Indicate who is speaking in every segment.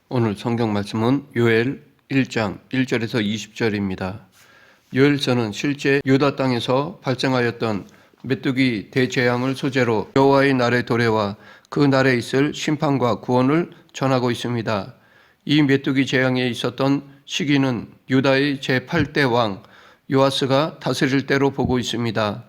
Speaker 1: 오늘 성경 말씀은 요엘 1장 1절에서 20절입니다. 요엘서는 실제 유다 땅에서 발생하였던 메뚜기 대재앙을 소재로 여호와의 날의 도래와 그 날에 있을 심판과 구원을 전하고 있습니다. 이 메뚜기 재앙에 있었던 시기는 유다의 제8대 왕 요아스가 다스릴 때로 보고 있습니다.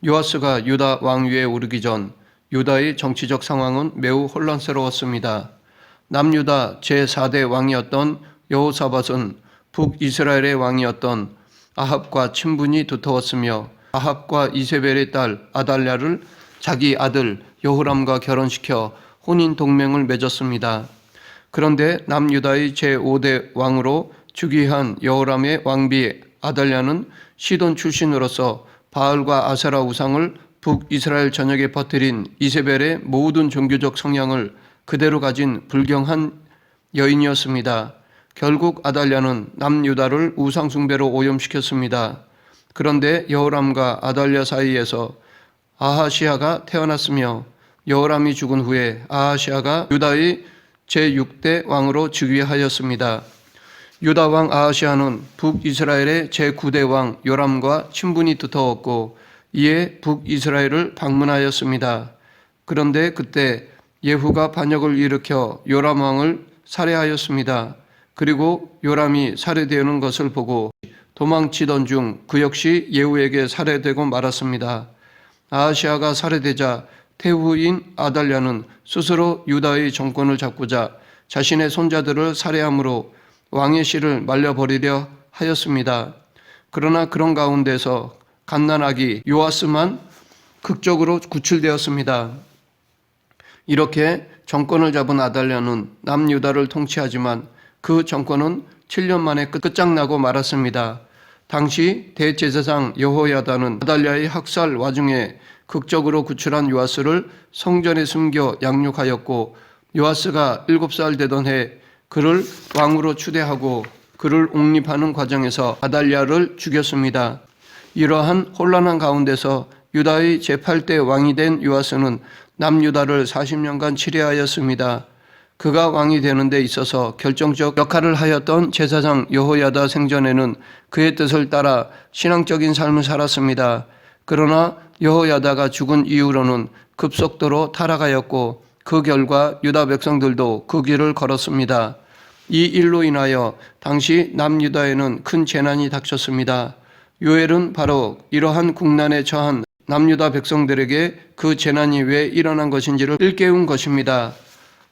Speaker 1: 요아스가 유다 왕위에 오르기 전 유다의 정치적 상황은 매우 혼란스러웠습니다. 남유다 제4대 왕이었던 여호사밧은 북이스라엘의 왕이었던 아합과 친분이 두터웠으며 아합과 이세벨의 딸 아달랴를 자기 아들 여호람과 결혼시켜 혼인 동맹을 맺었습니다. 그런데 남유다의 제5대 왕으로 즉위한 여호람의 왕비 아달랴는 시돈 출신으로서 바알과 아세라 우상을 북이스라엘 전역에 퍼뜨린 이세벨의 모든 종교적 성향을 그대로 가진 불경한 여인이었습니다. 결국 아달랴는 남유다를 우상숭배로 오염시켰습니다. 그런데 여호람과 아달랴 사이에서 아하시아가 태어났으며 여호람이 죽은 후에 아하시아가 유다의 제6대 왕으로 즉위하였습니다. 유다 왕 아하시아는 북이스라엘의 제9대 왕 요람과 친분이 두터웠고 이에 북이스라엘을 방문하였습니다. 그런데 그때 예후가 반역을 일으켜 요람 왕을 살해하였습니다. 그리고 요람이 살해되는 것을 보고 도망치던 중 그 역시 예후에게 살해되고 말았습니다. 아하시아가 살해되자 태후인 아달랴는 스스로 유다의 정권을 잡고자 자신의 손자들을 살해함으로 왕의 씨를 말려버리려 하였습니다. 그러나 그런 가운데서 갓난아기 요아스만 극적으로 구출되었습니다. 이렇게 정권을 잡은 아달랴는 남유다를 통치하지만 그 정권은 7년 만에 끝장나고 말았습니다. 당시 대제사장 여호야다는 아달랴의 학살 와중에 극적으로 구출한 요아스를 성전에 숨겨 양육하였고 요아스가 7살 되던 해 그를 왕으로 추대하고 그를 옹립하는 과정에서 아달랴를 죽였습니다. 이러한 혼란한 가운데서 유다의 제8대 왕이 된 요아스는 남유다를 40년간 치리하였습니다. 그가 왕이 되는 데 있어서 결정적 역할을 하였던 제사장 여호야다 생전에는 그의 뜻을 따라 신앙적인 삶을 살았습니다. 그러나 여호야다가 죽은 이후로는 급속도로 타락하였고 그 결과 유다 백성들도 그 길을 걸었습니다. 이 일로 인하여 당시 남유다에는 큰 재난이 닥쳤습니다. 요엘은 바로 이러한 국난에 처한 남유다 백성들에게 그 재난이 왜 일어난 것인지를 일깨운 것입니다.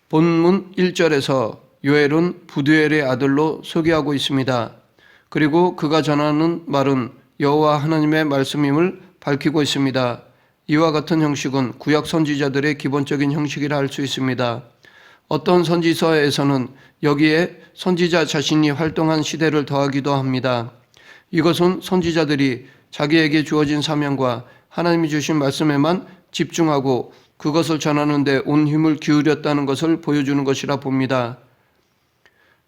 Speaker 1: 본문 1절에서 요엘은 부두엘의 아들로 소개하고 있습니다. 그리고 그가 전하는 말은 여호와 하나님의 말씀임을 밝히고 있습니다. 이와 같은 형식은 구약 선지자들의 기본적인 형식이라 할 수 있습니다. 어떤 선지서에서는 여기에 선지자 자신이 활동한 시대를 더하기도 합니다. 이것은 선지자들이 자기에게 주어진 사명과 하나님이 주신 말씀에만 집중하고 그것을 전하는 데 온 힘을 기울였다는 것을 보여주는 것이라 봅니다.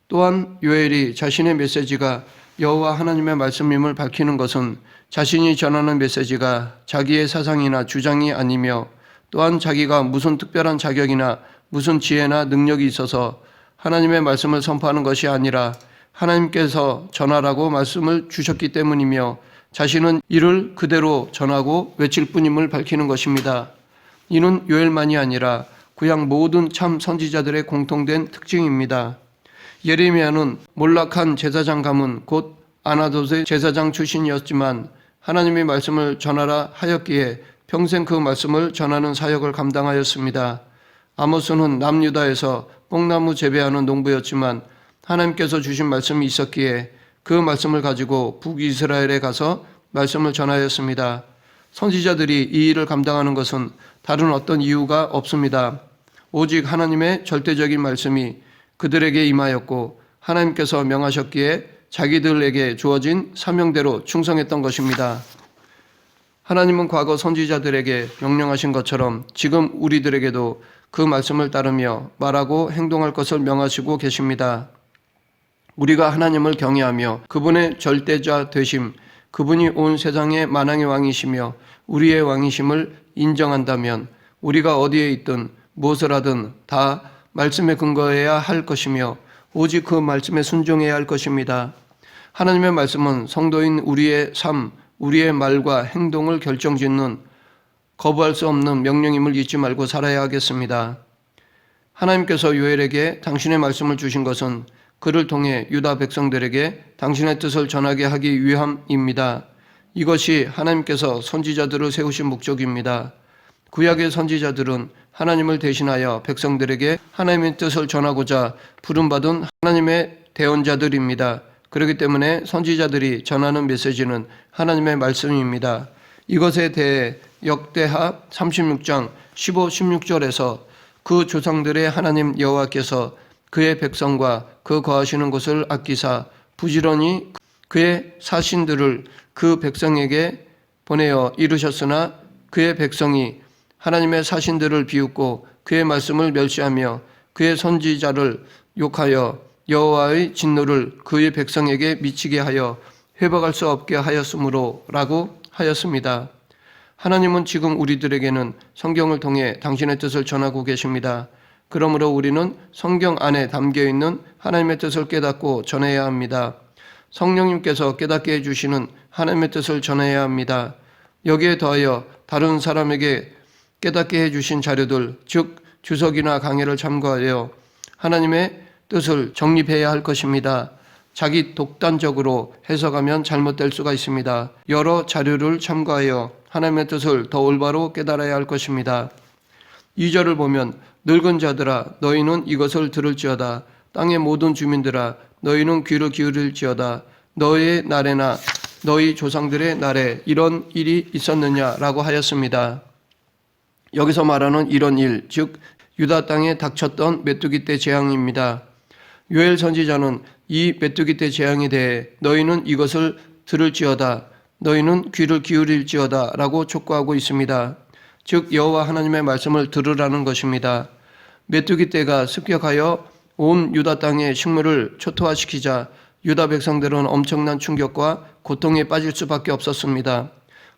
Speaker 1: 또한 요엘이 자신의 메시지가 여호와 하나님의 말씀임을 밝히는 것은 자신이 전하는 메시지가 자기의 사상이나 주장이 아니며 또한 자기가 무슨 특별한 자격이나 무슨 지혜나 능력이 있어서 하나님의 말씀을 선포하는 것이 아니라 하나님께서 전하라고 말씀을 주셨기 때문이며 자신은 이를 그대로 전하고 외칠 뿐임을 밝히는 것입니다. 이는 요엘만이 아니라 구약 모든 참 선지자들의 공통된 특징입니다. 예레미야는 몰락한 제사장 가문 곧 아나돗의 제사장 출신이었지만 하나님의 말씀을 전하라 하였기에 평생 그 말씀을 전하는 사역을 감당하였습니다. 아모스는 남유다에서 뽕나무 재배하는 농부였지만 하나님께서 주신 말씀이 있었기에 그 말씀을 가지고 북이스라엘에 가서 말씀을 전하였습니다. 선지자들이 이 일을 감당하는 것은 다른 어떤 이유가 없습니다. 오직 하나님의 절대적인 말씀이 그들에게 임하였고 하나님께서 명하셨기에 자기들에게 주어진 사명대로 충성했던 것입니다. 하나님은 과거 선지자들에게 명령하신 것처럼 지금 우리들에게도 그 말씀을 따르며 말하고 행동할 것을 명하시고 계십니다. 우리가 하나님을 경외하며 그분의 절대자 되심, 그분이 온 세상의 만왕의 왕이시며 우리의 왕이심을 인정한다면 우리가 어디에 있든 무엇을 하든 다 말씀에 근거해야 할 것이며 오직 그 말씀에 순종해야 할 것입니다. 하나님의 말씀은 성도인 우리의 삶, 우리의 말과 행동을 결정짓는 거부할 수 없는 명령임을 잊지 말고 살아야 하겠습니다. 하나님께서 요엘에게 당신의 말씀을 주신 것은 그를 통해 유다 백성들에게 당신의 뜻을 전하게 하기 위함입니다. 이것이 하나님께서 선지자들을 세우신 목적입니다. 구약의 선지자들은 하나님을 대신하여 백성들에게 하나님의 뜻을 전하고자 부름받은 하나님의 대언자들입니다. 그렇기 때문에 선지자들이 전하는 메시지는 하나님의 말씀입니다. 이것에 대해 역대하 36장 15, 16절에서 그 조상들의 하나님 여호와께서 그의 백성과 그 거하시는 곳을 아끼사 부지런히 그의 사신들을 그 백성에게 보내어 이루셨으나 그의 백성이 하나님의 사신들을 비웃고 그의 말씀을 멸시하며 그의 선지자를 욕하여 여호와의 진노를 그의 백성에게 미치게 하여 회복할 수 없게 하였으므로 라고 하였습니다. 하나님은 지금 우리들에게는 성경을 통해 당신의 뜻을 전하고 계십니다. 그러므로 우리는 성경 안에 담겨있는 하나님의 뜻을 깨닫고 전해야 합니다. 성령님께서 깨닫게 해주시는 하나님의 뜻을 전해야 합니다. 여기에 더하여 다른 사람에게 깨닫게 해주신 자료들, 즉 주석이나 강해를 참고하여 하나님의 뜻을 정립해야 할 것입니다. 자기 독단적으로 해석하면 잘못될 수가 있습니다. 여러 자료를 참고하여 하나님의 뜻을 더 올바로 깨달아야 할 것입니다. 2절을 보면 늙은 자들아 너희는 이것을 들을지어다. 땅의 모든 주민들아 너희는 귀를 기울일지어다. 너희의 날에나 너희 조상들의 날에 이런 일이 있었느냐라고 하였습니다. 여기서 말하는 이런 일, 즉 유다 땅에 닥쳤던 메뚜기 떼 재앙입니다. 요엘 선지자는 이 메뚜기 떼 재앙에 대해 너희는 이것을 들을지어다. 너희는 귀를 기울일지어다 라고 촉구하고 있습니다. 즉 여호와 하나님의 말씀을 들으라는 것입니다. 메뚜기 떼가 습격하여 온 유다 땅의 식물을 초토화시키자 유다 백성들은 엄청난 충격과 고통에 빠질 수밖에 없었습니다.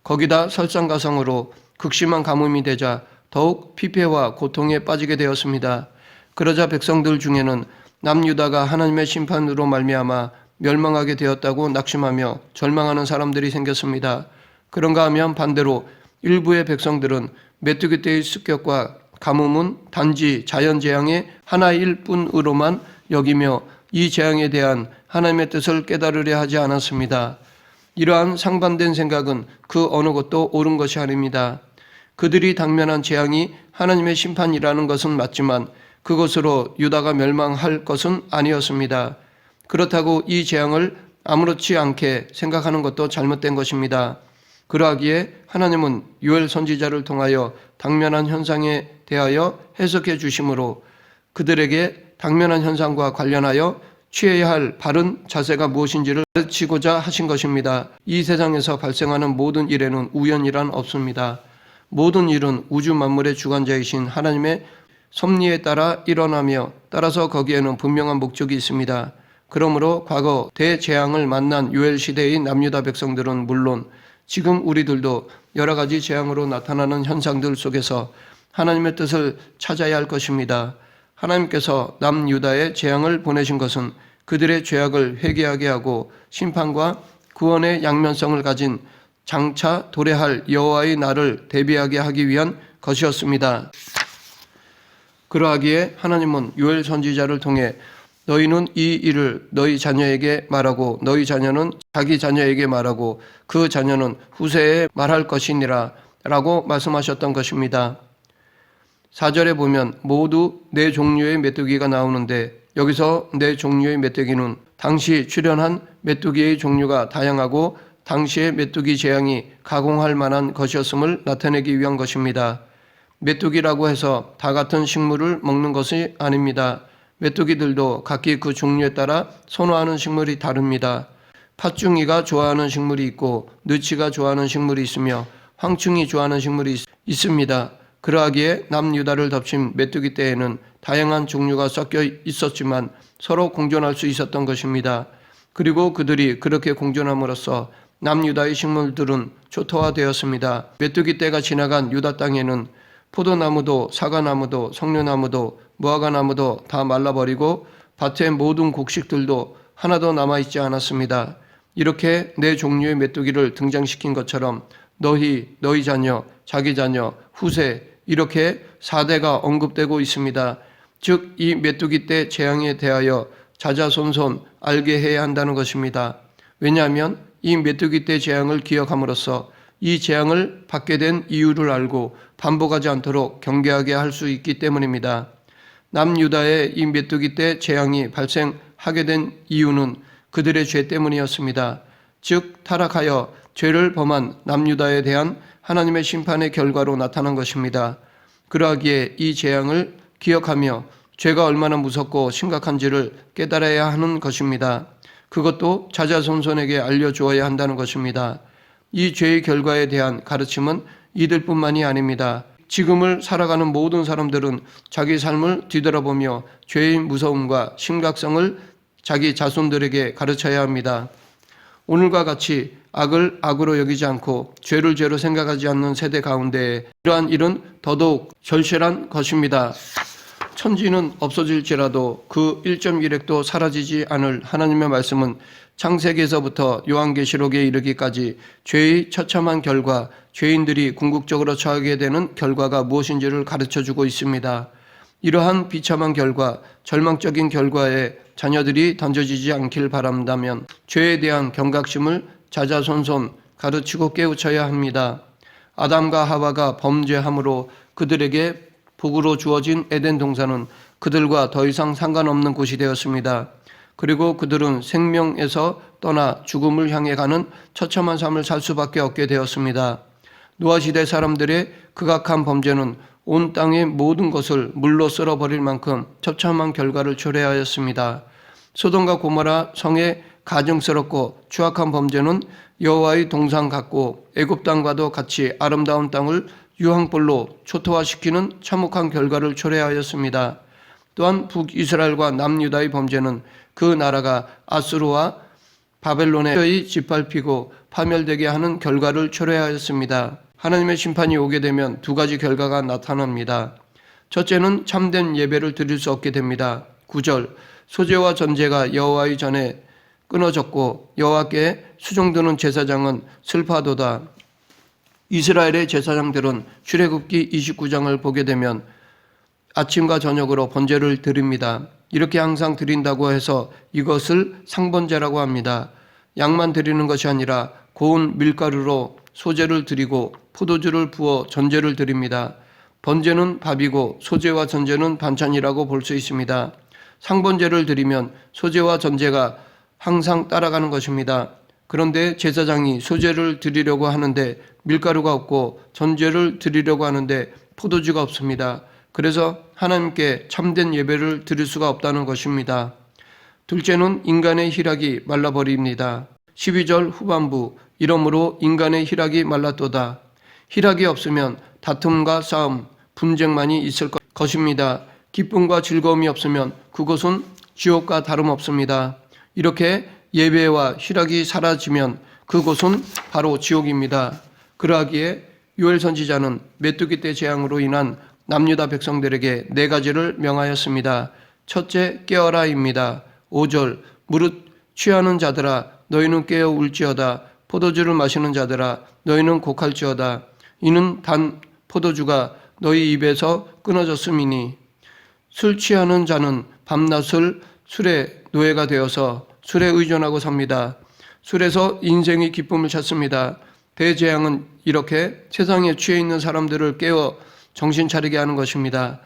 Speaker 1: 거기다 설상가상으로 극심한 가뭄이 되자 더욱 피폐와 고통에 빠지게 되었습니다. 그러자 백성들 중에는 남유다가 하나님의 심판으로 말미암아 멸망하게 되었다고 낙심하며 절망하는 사람들이 생겼습니다. 그런가 하면 반대로 일부의 백성들은 메뚜기 떼의 습격과 가뭄은 단지 자연재앙의 하나일 뿐으로만 여기며 이 재앙에 대한 하나님의 뜻을 깨달으려 하지 않았습니다. 이러한 상반된 생각은 그 어느 것도 옳은 것이 아닙니다. 그들이 당면한 재앙이 하나님의 심판이라는 것은 맞지만 그것으로 유다가 멸망할 것은 아니었습니다. 그렇다고 이 재앙을 아무렇지 않게 생각하는 것도 잘못된 것입니다. 그러하기에 하나님은 요엘 선지자를 통하여 당면한 현상에 대하여 해석해 주심으로 그들에게 당면한 현상과 관련하여 취해야 할 바른 자세가 무엇인지를 가르치고자 하신 것입니다. 이 세상에서 발생하는 모든 일에는 우연이란 없습니다. 모든 일은 우주 만물의 주관자이신 하나님의 섭리에 따라 일어나며 따라서 거기에는 분명한 목적이 있습니다. 그러므로 과거 대재앙을 만난 요엘 시대의 남유다 백성들은 물론 지금 우리들도 여러 가지 재앙으로 나타나는 현상들 속에서 하나님의 뜻을 찾아야 할 것입니다. 하나님께서 남유다에 재앙을 보내신 것은 그들의 죄악을 회개하게 하고 심판과 구원의 양면성을 가진 장차 도래할 여호와의 날을 대비하게 하기 위한 것이었습니다. 그러하기에 하나님은 요엘 선지자를 통해 너희는 이 일을 너희 자녀에게 말하고 너희 자녀는 자기 자녀에게 말하고 그 자녀는 후세에 말할 것이니라 라고 말씀하셨던 것입니다. 4절에 보면 모두 네 종류의 메뚜기가 나오는데 여기서 네 종류의 메뚜기는 당시 출현한 메뚜기의 종류가 다양하고 당시의 메뚜기 재앙이 가공할 만한 것이었음을 나타내기 위한 것입니다. 메뚜기라고 해서 다 같은 식물을 먹는 것이 아닙니다. 메뚜기들도 각기 그 종류에 따라 선호하는 식물이 다릅니다. 팥중이가 좋아하는 식물이 있고 느치가 좋아하는 식물이 있으며 황충이 좋아하는 식물이 있습니다. 그러하기에 남유다를 덮친 메뚜기 떼에는 다양한 종류가 섞여 있었지만 서로 공존할 수 있었던 것입니다. 그리고 그들이 그렇게 공존함으로써 남유다의 식물들은 초토화되었습니다. 메뚜기 떼가 지나간 유다 땅에는 포도나무도 사과나무도 석류나무도 무화과 나무도 다 말라버리고 밭의 모든 곡식들도 하나도 남아있지 않았습니다. 이렇게 네 종류의 메뚜기를 등장시킨 것처럼 너희 자녀, 자기 자녀, 후세 이렇게 4대가 언급되고 있습니다. 즉 이 메뚜기 때 재앙에 대하여 자자손손 알게 해야 한다는 것입니다. 왜냐하면 이 메뚜기 때 재앙을 기억함으로써 이 재앙을 받게 된 이유를 알고 반복하지 않도록 경계하게 할 수 있기 때문입니다. 남유다의 이 메뚜기 때 재앙이 발생하게 된 이유는 그들의 죄 때문이었습니다. 즉 타락하여 죄를 범한 남유다에 대한 하나님의 심판의 결과로 나타난 것입니다. 그러하기에 이 재앙을 기억하며 죄가 얼마나 무섭고 심각한지를 깨달아야 하는 것입니다. 그것도 자자손손에게 알려주어야 한다는 것입니다. 이 죄의 결과에 대한 가르침은 이들뿐만이 아닙니다. 지금을 살아가는 모든 사람들은 자기 삶을 뒤돌아보며 죄의 무서움과 심각성을 자기 자손들에게 가르쳐야 합니다. 오늘과 같이 악을 악으로 여기지 않고 죄를 죄로 생각하지 않는 세대 가운데 이러한 일은 더더욱 절실한 것입니다. 천지는 없어질지라도 그 1.1핵도 사라지지 않을 하나님의 말씀은 창세기에서부터 요한계시록에 이르기까지 죄의 처참한 결과, 죄인들이 궁극적으로 처하게 되는 결과가 무엇인지를 가르쳐주고 있습니다. 이러한 비참한 결과, 절망적인 결과에 자녀들이 던져지지 않길 바란다면 죄에 대한 경각심을 자자손손 가르치고 깨우쳐야 합니다. 아담과 하와가 범죄함으로 그들에게 복으로 주어진 에덴 동산은 그들과 더 이상 상관없는 곳이 되었습니다. 그리고 그들은 생명에서 떠나 죽음을 향해 가는 처참한 삶을 살 수밖에 없게 되었습니다. 노아 시대 사람들의 극악한 범죄는 온 땅의 모든 것을 물로 쓸어버릴 만큼 처참한 결과를 초래하였습니다. 소돔과 고모라 성의 가증스럽고 추악한 범죄는 여호와의 동상 같고 애굽 땅과도 같이 아름다운 땅을 유황불로 초토화시키는 참혹한 결과를 초래하였습니다. 또한 북이스라엘과 남유다의 범죄는 그 나라가 아수르와 바벨론에 짓밟히고 파멸되게 하는 결과를 초래하였습니다. 하나님의 심판이 오게 되면 두 가지 결과가 나타납니다. 첫째는 참된 예배를 드릴 수 없게 됩니다. 9절 소제와 전제가 여호와의 전에 끊어졌고 여호와께 수종드는 제사장은 슬퍼하도다. 이스라엘의 제사장들은 출애굽기 29장을 보게 되면 아침과 저녁으로 번제를 드립니다. 이렇게 항상 드린다고 해서 이것을 상번제라고 합니다. 양만 드리는 것이 아니라 고운 밀가루로 소제를 드리고 포도주를 부어 전제를 드립니다. 번제는 밥이고 소제와 전제는 반찬이라고 볼 수 있습니다. 상번제를 드리면 소제와 전제가 항상 따라가는 것입니다. 그런데 제사장이 소제를 드리려고 하는데 밀가루가 없고 전제를 드리려고 하는데 포도주가 없습니다. 그래서 하나님께 참된 예배를 드릴 수가 없다는 것입니다. 둘째는 인간의 희락이 말라버립니다. 12절 후반부 이러므로 인간의 희락이 말랐도다. 희락이 없으면 다툼과 싸움, 분쟁만이 있을 것입니다. 기쁨과 즐거움이 없으면 그것은 지옥과 다름없습니다. 이렇게 예배와 희락이 사라지면 그곳은 바로 지옥입니다. 그러하기에 요엘 선지자는 메뚜기 때 재앙으로 인한 남유다 백성들에게 네 가지를 명하였습니다. 첫째, 깨어라입니다. 5절 무릇 취하는 자들아 너희는 깨어 울지어다. 포도주를 마시는 자들아 너희는 곡할지어다. 이는 단 포도주가 너희 입에서 끊어졌음이니 술 취하는 자는 밤낮을 술의 노예가 되어서 술에 의존하고 삽니다. 술에서 인생의 기쁨을 찾습니다. 대재앙은 이렇게 세상에 취해 있는 사람들을 깨워 정신 차리게 하는 것입니다.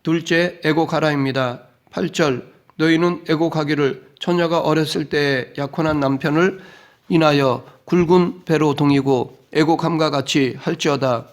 Speaker 1: 둘째, 애곡하라입니다. 8절 너희는 애곡하기를 처녀가 어렸을 때에 약혼한 남편을 인하여 굵은 배로 동이고 애곡함과 같이 할지어다.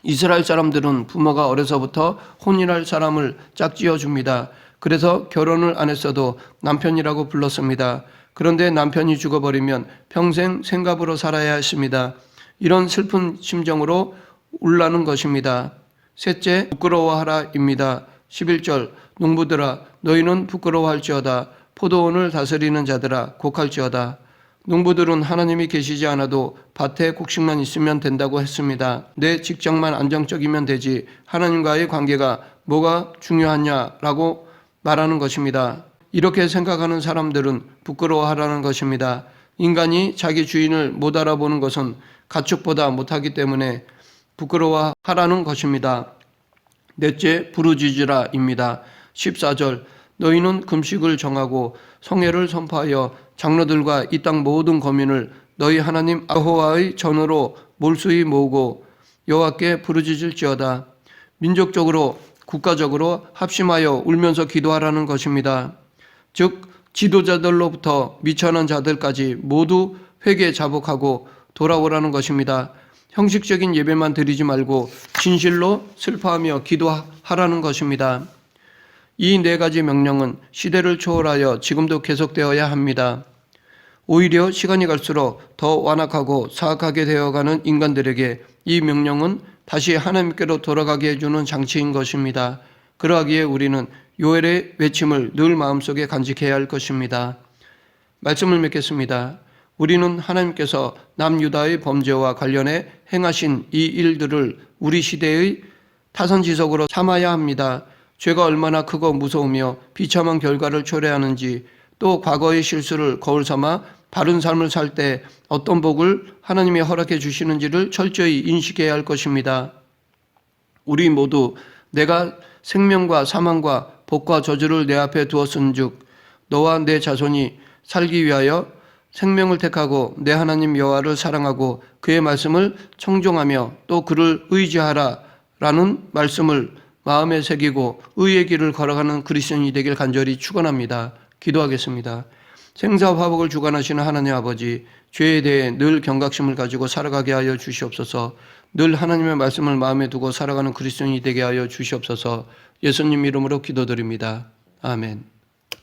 Speaker 1: 이스라엘 사람들은 부모가 어려서부터 혼인할 사람을 짝지어 줍니다. 그래서 결혼을 안 했어도 남편이라고 불렀습니다. 그런데 남편이 죽어버리면 평생 생갑으로 살아야 했습니다. 이런 슬픈 심정으로 울라는 것입니다. 셋째, 부끄러워하라입니다. 11절 농부들아 너희는 부끄러워할지어다. 포도원을 다스리는 자들아 곡할지어다. 농부들은 하나님이 계시지 않아도 밭에 곡식만 있으면 된다고 했습니다. 내 직장만 안정적이면 되지 하나님과의 관계가 뭐가 중요하냐라고 말하는 것입니다. 이렇게 생각하는 사람들은 부끄러워하라는 것입니다. 인간이 자기 주인을 못 알아보는 것은 가축보다 못하기 때문에 부끄러워하라는 것입니다. 넷째, 부르짖으라입니다. 14절, 너희는 금식을 정하고 성회를 선포하여 장로들과 이 땅 모든 거민을 너희 하나님 여호와의 전으로 몰수히 모으고 여호와께 부르짖을지어다. 민족적으로 국가적으로 합심하여 울면서 기도하라는 것입니다. 즉 지도자들로부터 미천한 자들까지 모두 회개 자복하고 돌아오라는 것입니다. 형식적인 예배만 드리지 말고 진실로 슬퍼하며 기도하라는 것입니다. 이 네 가지 명령은 시대를 초월하여 지금도 계속되어야 합니다. 오히려 시간이 갈수록 더 완악하고 사악하게 되어가는 인간들에게 이 명령은 다시 하나님께로 돌아가게 해주는 장치인 것입니다. 그러하기에 우리는 요엘의 외침을 늘 마음속에 간직해야 할 것입니다. 말씀을 맺겠습니다. 우리는 하나님께서 남유다의 범죄와 관련해 행하신 이 일들을 우리 시대의 타선지석으로 삼아야 합니다. 죄가 얼마나 크고 무서우며 비참한 결과를 초래하는지, 또 과거의 실수를 거울 삼아 바른 삶을 살 때 어떤 복을 하나님이 허락해 주시는지를 철저히 인식해야 할 것입니다. 우리 모두 내가 생명과 사망과 복과 저주를 내 앞에 두었은즉 너와 내 자손이 살기 위하여 생명을 택하고 내 하나님 여호와를 사랑하고 그의 말씀을 청종하며 또 그를 의지하라 라는 말씀을 마음에 새기고 의의 길을 걸어가는 그리스도인이 되길 간절히 축원합니다. 기도하겠습니다. 생사화복을 주관하시는 하나님 아버지, 죄에 대해 늘 경각심을 가지고 살아가게 하여 주시옵소서. 늘 하나님의 말씀을 마음에 두고 살아가는 그리스도인이 되게 하여 주시옵소서. 예수님 이름으로 기도드립니다. 아멘.